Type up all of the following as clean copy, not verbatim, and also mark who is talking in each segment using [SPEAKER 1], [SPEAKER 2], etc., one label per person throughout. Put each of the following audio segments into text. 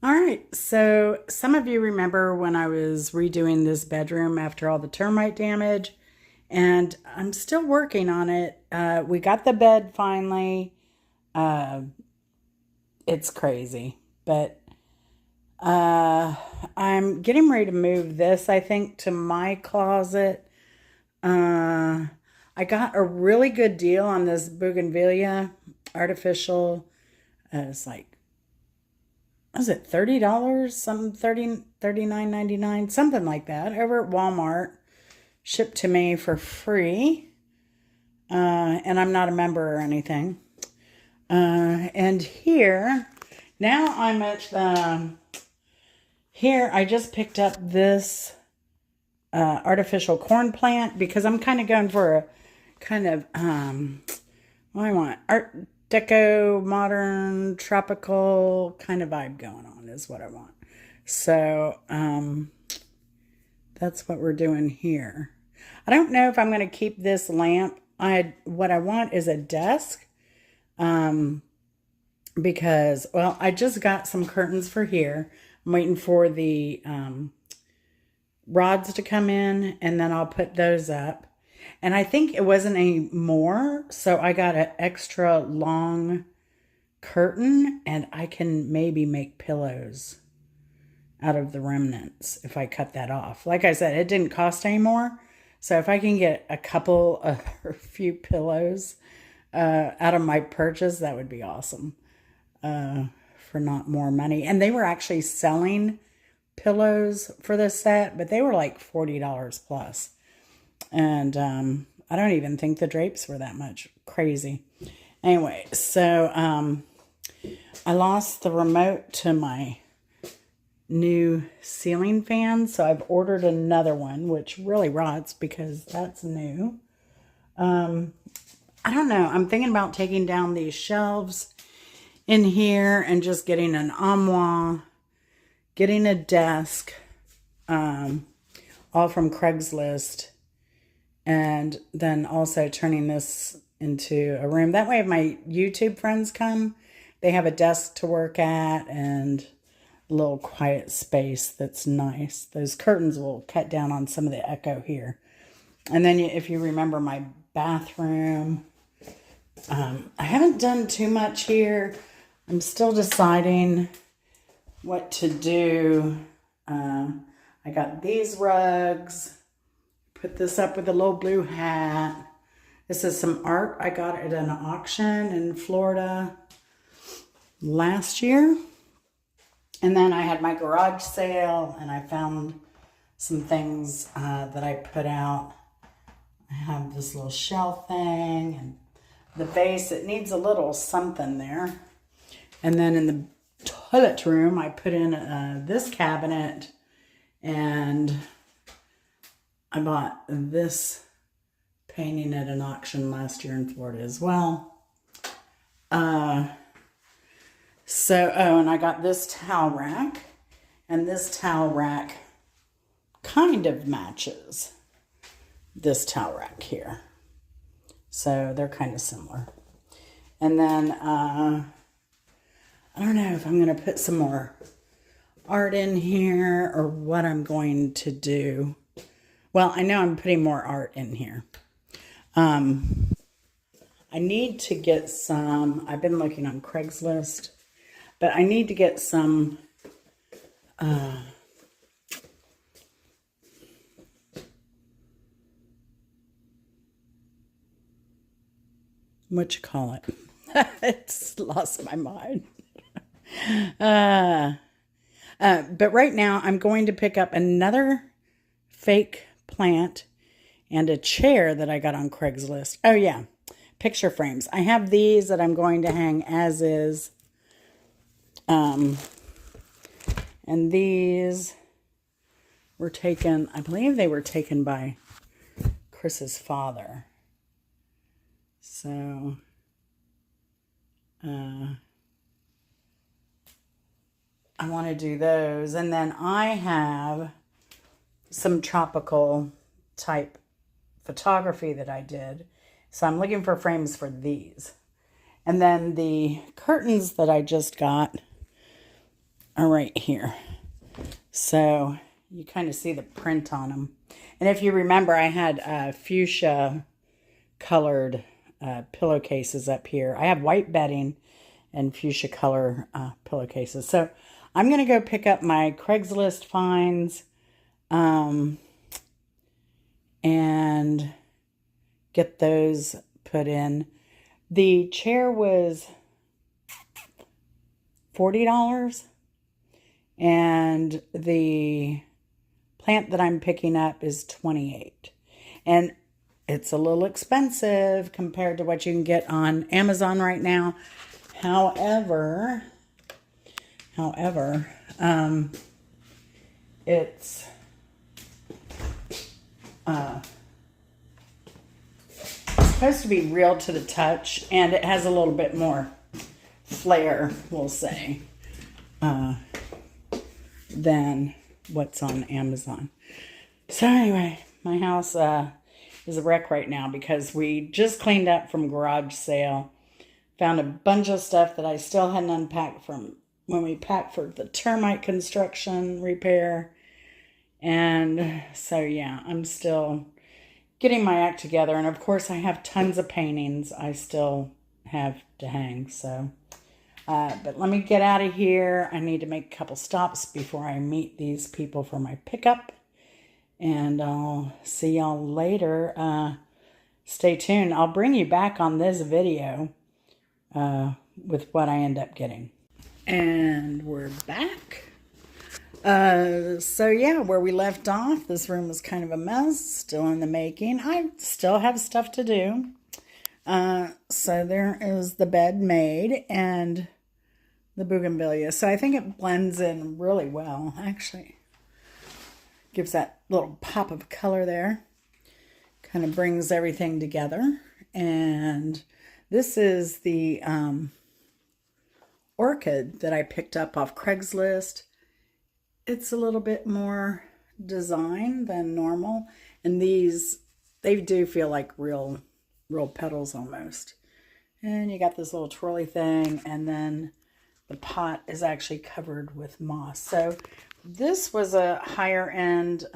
[SPEAKER 1] All right, so some of you remember when I was redoing this bedroom after all the termite damage, and I'm still working on it. We got the bed finally. Uh, it's crazy, but I'm getting ready to move this, I think, to my closet. Uh, I got a really good deal on this bougainvillea artificial. It's like, was it $30? Some 39.99, something like that, over at Walmart. Shipped to me for free. And I'm not a member or anything. And here, now I'm at here I just picked up this artificial corn plant because I'm kind of going for a kind of, what do I want? Art deco, modern, tropical kind of vibe going on is what I want. So, that's what we're doing here. I don't know if I'm going to keep this lamp. What I want is a desk. Because, well, I just got some curtains for here. I'm waiting for the rods to come in, and then I'll put those up. And I think it wasn't any more, so I got an extra long curtain, and I can maybe make pillows out of the remnants if I cut that off. Like I said, it didn't cost any more. So if I can get a couple of or a few pillows out of my purchase, that would be awesome. For not more money. And they were actually selling pillows for this set, but they were like $40 plus. And I don't even think the drapes were that much. Crazy. Anyway, so I lost the remote to my new ceiling fan, so I've ordered another one, which really rots because that's new. I don't know. I'm thinking about taking down these shelves in here and just getting an armoire, getting a desk, all from Craigslist, and then also turning this into a room. That way, if my YouTube friends come, they have a desk to work at and a little quiet space that's nice. Those curtains will cut down on some of the echo here. And then if you remember my bathroom, I haven't done too much here. I'm still deciding what to do. I got these rugs. Put this up with a little blue hat. This is some art I got at an auction in Florida last year. And then I had my garage sale and I found some things that I put out. I have this little shelf thing and the base. It needs a little something there. And then in the toilet room, I put in this cabinet, and I bought this painting at an auction last year in Florida as well. And I got this towel rack, and this towel rack kind of matches this towel rack here. So they're kind of similar. And then, I don't know if I'm going to put some more art in here or what I'm going to do. Well, I know I'm putting more art in here. I need to get some, I've been looking on Craigslist, but I need to get some, what you call it? It's lost my mind. But right now I'm going to pick up another fake plant and a chair that I got on Craigslist. Oh yeah, picture frames. I have these that I'm going to hang as is. And these were taken, I believe they were taken by Chris's father. So, I want to do those. And then I have some tropical type photography that I did. So I'm looking for frames for these. And then the curtains that I just got, are right here. So you kind of see the print on them. And if you remember, I had fuchsia colored pillowcases up here. I have white bedding and fuchsia color pillowcases. So I'm going to go pick up my Craigslist finds and get those put in. The chair was $40 and the plant that I'm picking up is $28. And it's a little expensive compared to what you can get on Amazon right now. However, it's supposed to be real to the touch, and it has a little bit more flair, we'll say, than what's on Amazon. So anyway, my house is a wreck right now because we just cleaned up from garage sale. Found a bunch of stuff that I still hadn't unpacked from when we packed for the termite construction repair. And so, yeah, I'm still getting my act together. And of course, I have tons of paintings I still have to hang. So, but let me get out of here. I need to make a couple stops before I meet these people for my pickup. And I'll see y'all later. Stay tuned. I'll bring you back on this video with what I end up getting. And we're back. So yeah, where we left off, this room was kind of a mess, still in the making. I still have stuff to do. So there is the bed made and the bougainvillea. So I think it blends in really well, actually. Gives that little pop of color there. Kind of brings everything together. And this is the orchid that I picked up off Craigslist. It's a little bit more design than normal. And these, they do feel like real petals almost. And you got this little twirly thing. And then the pot is actually covered with moss. So this was a higher end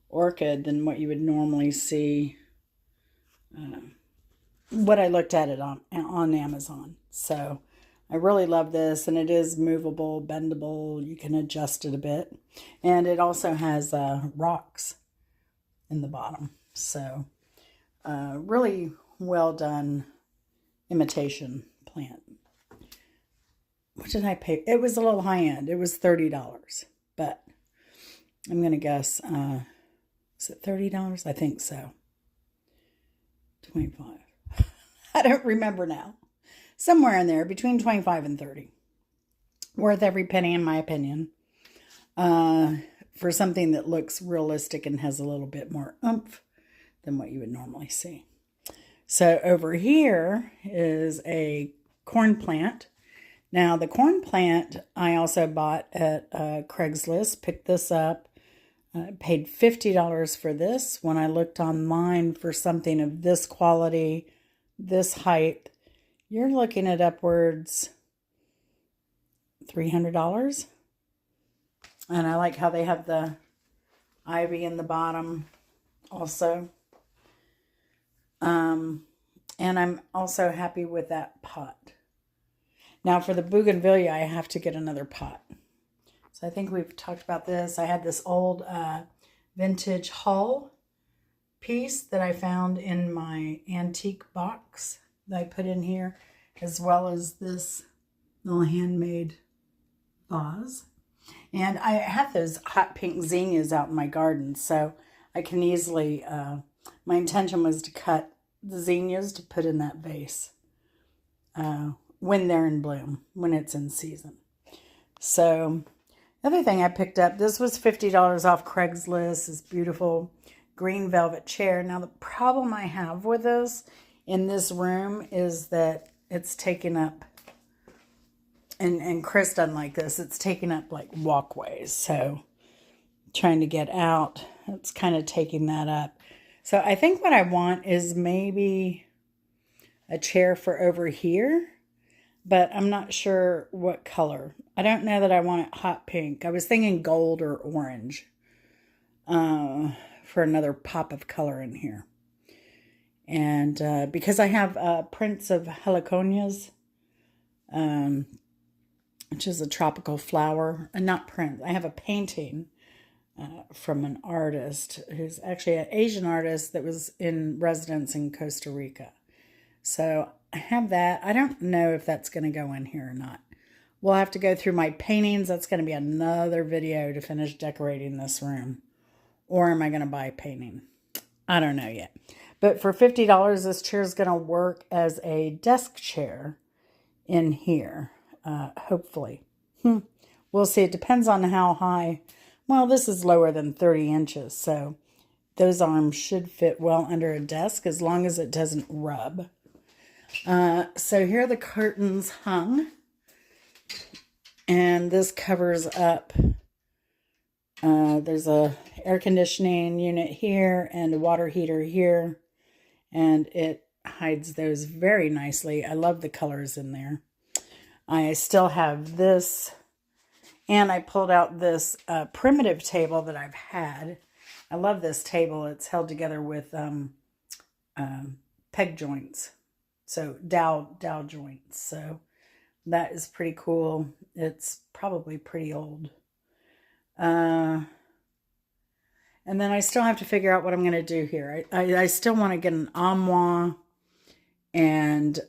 [SPEAKER 1] orchid than what you would normally see. What I looked at it on Amazon. So I really love this, and it is movable, bendable. You can adjust it a bit. And it also has rocks in the bottom. So really well done imitation plant. What did I pay? It was a little high end. It was $30. But I'm going to guess, is it $30? I think so. 25. I don't remember now. Somewhere in there, between 25 and 30. Worth every penny, in my opinion. For something that looks realistic and has a little bit more oomph than what you would normally see. So over here is a corn plant. Now the corn plant I also bought at Craigslist. Picked this up. Paid $50 for this. When I looked online for something of this quality, this height, you're looking at upwards $300. And I like how they have the ivy in the bottom also. And I'm also happy with that pot. Now for the bougainvillea, I have to get another pot. So I think we've talked about this. I had this old vintage hull piece that I found in my antique box that I put in here, as well as this little handmade vase. And I have those hot pink zinnias out in my garden, so I can easily, my intention was to cut the zinnias to put in that vase when they're in bloom, when it's in season. So the other thing I picked up, this was $50 off Craigslist, this beautiful green velvet chair. Now the problem I have with this in this room is that it's taken up, and Chris doesn't like this, it's taking up like walkways. So trying to get out, it's kind of taking that up. So I think what I want is maybe a chair for over here. but I'm not sure what color. I don't know that I want it hot pink. I was thinking gold or orange for another pop of color in here. And because I have prints of heliconias, which is a tropical flower, and not print. I have a painting from an artist who's actually an Asian artist that was in residence in Costa Rica. So I have that. I don't know if that's going to go in here or not. We'll have to go through my paintings. That's going to be another video to finish decorating this room. Or am I going to buy a painting? I don't know yet. But for $50, this chair is going to work as a desk chair in here, hopefully. We'll see. It depends on how high. Well, this is lower than 30 inches, so those arms should fit well under a desk as long as it doesn't rub. So here are the curtains hung. And this covers up. There's a air conditioning unit here and a water heater here. And it hides those very nicely. I love the colors in there. I still have this. And I pulled out this primitive table that I've had. I love this table. It's held together with peg joints. So dowel joints. So that is pretty cool. It's probably pretty old. And then I still have to figure out what I'm going to do here. I still want to get an armoire and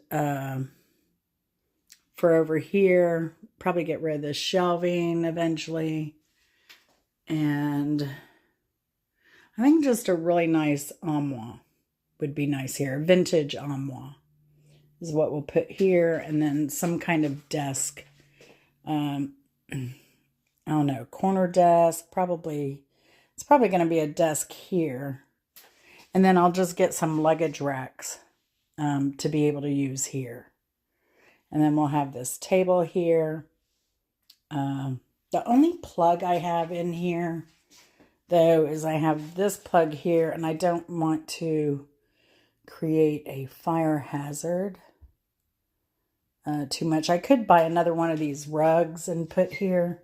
[SPEAKER 1] for over here, probably get rid of the shelving eventually. And I think just a really nice armoire would be nice here. Vintage armoire is what we'll put here. And then some kind of desk. I don't know, corner desk, probably. It's probably going to be a desk here. And then I'll just get some luggage racks to be able to use here. And then we'll have this table here. The only plug I have in here, though, is I have this plug here. And I don't want to create a fire hazard too much. I could buy another one of these rugs and put here.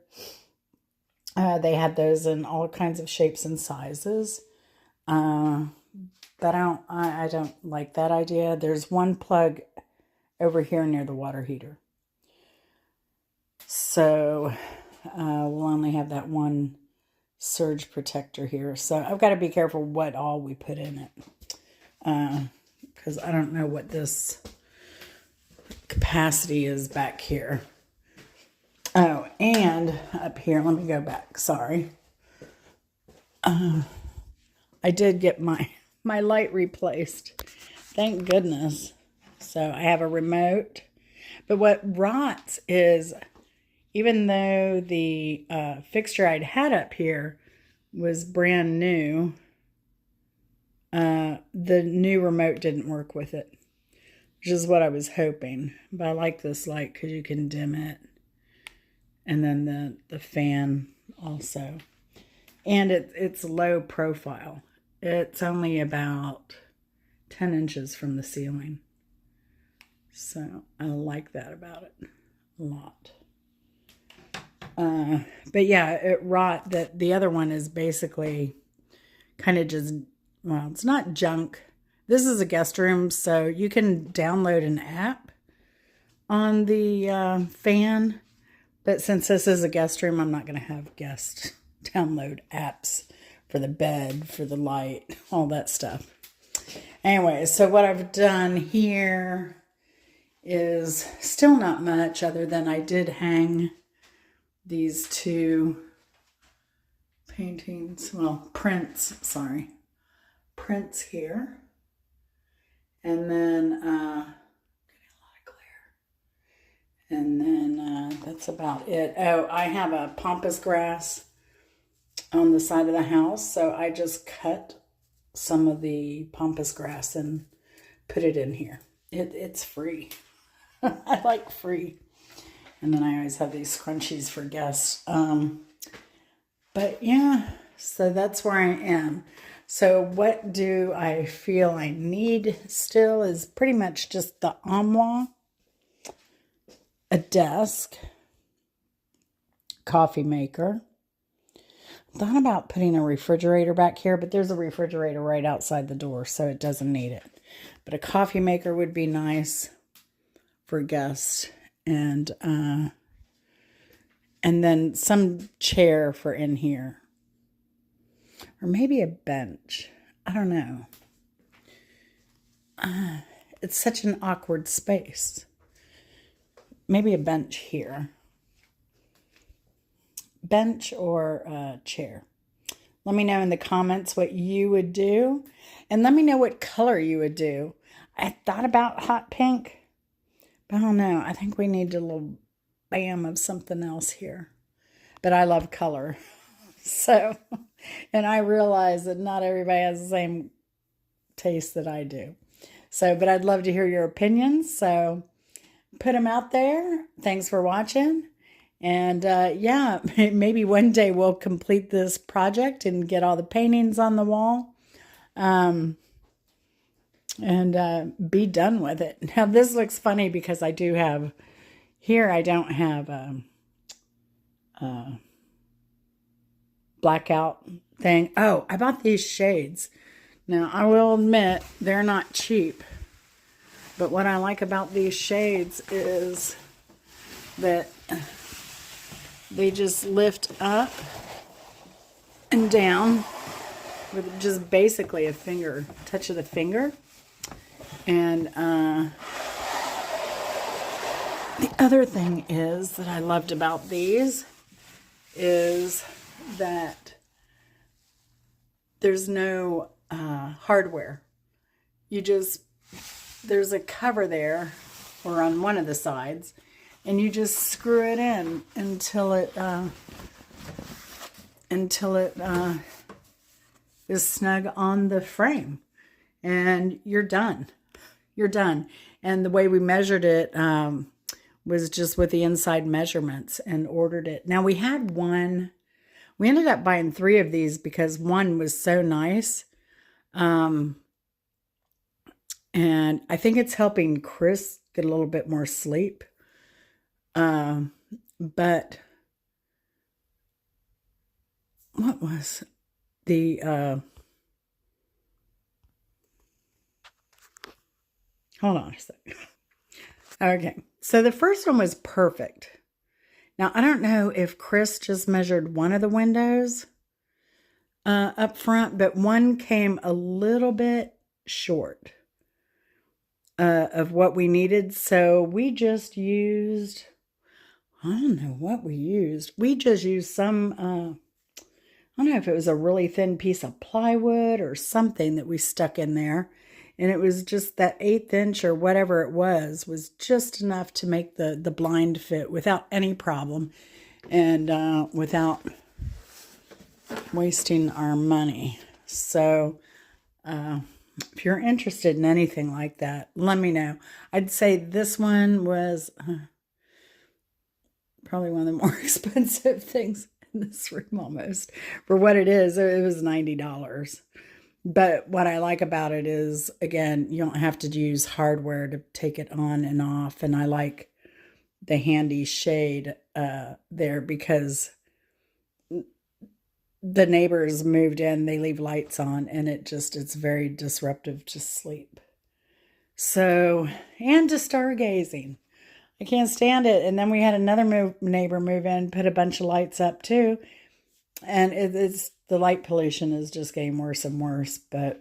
[SPEAKER 1] They had those in all kinds of shapes and sizes. But I don't like that idea. There's one plug over here near the water heater. So we'll only have that one surge protector here. So I've got to be careful what all we put in it. Because I don't know what this capacity is back here. Oh, and up here, let me go back, sorry. I did get my light replaced. Thank goodness. So I have a remote. But what rots is, even though the fixture I'd had up here was brand new, the new remote didn't work with it, which is what I was hoping. But I like this light because you can dim it. And then the fan also. And it's low profile. It's only about 10 inches from the ceiling. So I like that about it a lot. But yeah, it rot that the other one is basically kind of just, well, it's not junk. This is a guest room, so you can download an app on the fan. But since this is a guest room, I'm not going to have guests download apps for the bed, for the light, all that stuff. Anyway, so what I've done here is still not much other than I did hang these two paintings, well, prints here. And then, and then that's about it. Oh, I have a pampas grass on the side of the house. So I just cut some of the pampas grass and put it in here. It's free. I like free. And then I always have these scrunchies for guests. But yeah, so that's where I am. So what do I feel I need still is pretty much just the armoire. a desk, coffee maker. Thought about putting a refrigerator back here, but there's a refrigerator right outside the door, so it doesn't need it. But a coffee maker would be nice for guests, and then some chair for in here, or maybe a bench. I don't know. It's such an awkward space. Maybe a bench here. Bench or a chair. Let me know in the comments what you would do. And let me know what color you would do. I thought about hot pink. But I don't know. I think we need a little bam of something else here. But I love color. So, and I realize that not everybody has the same taste that I do. So, but I'd love to hear your opinions. So, put them out there. Thanks for watching. And yeah, maybe one day we'll complete this project and get all the paintings on the wall. And be done with it. Now, this looks funny because I do have, here I don't have a blackout thing. Oh, I bought these shades. Now, I will admit, they're not cheap. But what I like about these shades is that they just lift up and down with just basically a touch of the finger. And the other thing is that I loved about these is that there's no hardware. There's a cover there, or on one of the sides, and you just screw it in until it is snug on the frame, and you're done. You're done. And the way we measured it was just with the inside measurements and ordered it. Now, we had one. We ended up buying 3 of these because one was so nice. And I think it's helping Chris get a little bit more sleep. But what was the, hold on a second. Okay. So the first one was perfect. Now, I don't know if Chris just measured one of the windows up front, but one came a little bit short of what we needed. So we just used, I don't know what we used. We just used some, I don't know if it was a really thin piece of plywood or something that we stuck in there. And it was just that 1/8 inch or whatever it was just enough to make the blind fit without any problem. And without wasting our money. So, if you're interested in anything like that, let me know. I'd say this one was probably one of the more expensive things in this room almost. For what it is, it was $90. But what I like about it is, again, you don't have to use hardware to take it on and off. And I like the handy shade there because the neighbors moved in, they leave lights on, and it's very disruptive to sleep. So, and to stargazing. I can't stand it. And then we had another neighbor move in, put a bunch of lights up too. And the light pollution is just getting worse and worse. But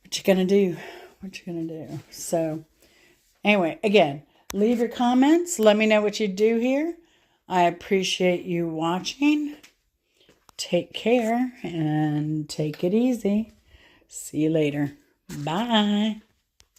[SPEAKER 1] what you gonna do? What you gonna do? So, anyway, again, leave your comments. Let me know what you do here. I appreciate you watching. Take care and take it easy. See you later. Bye.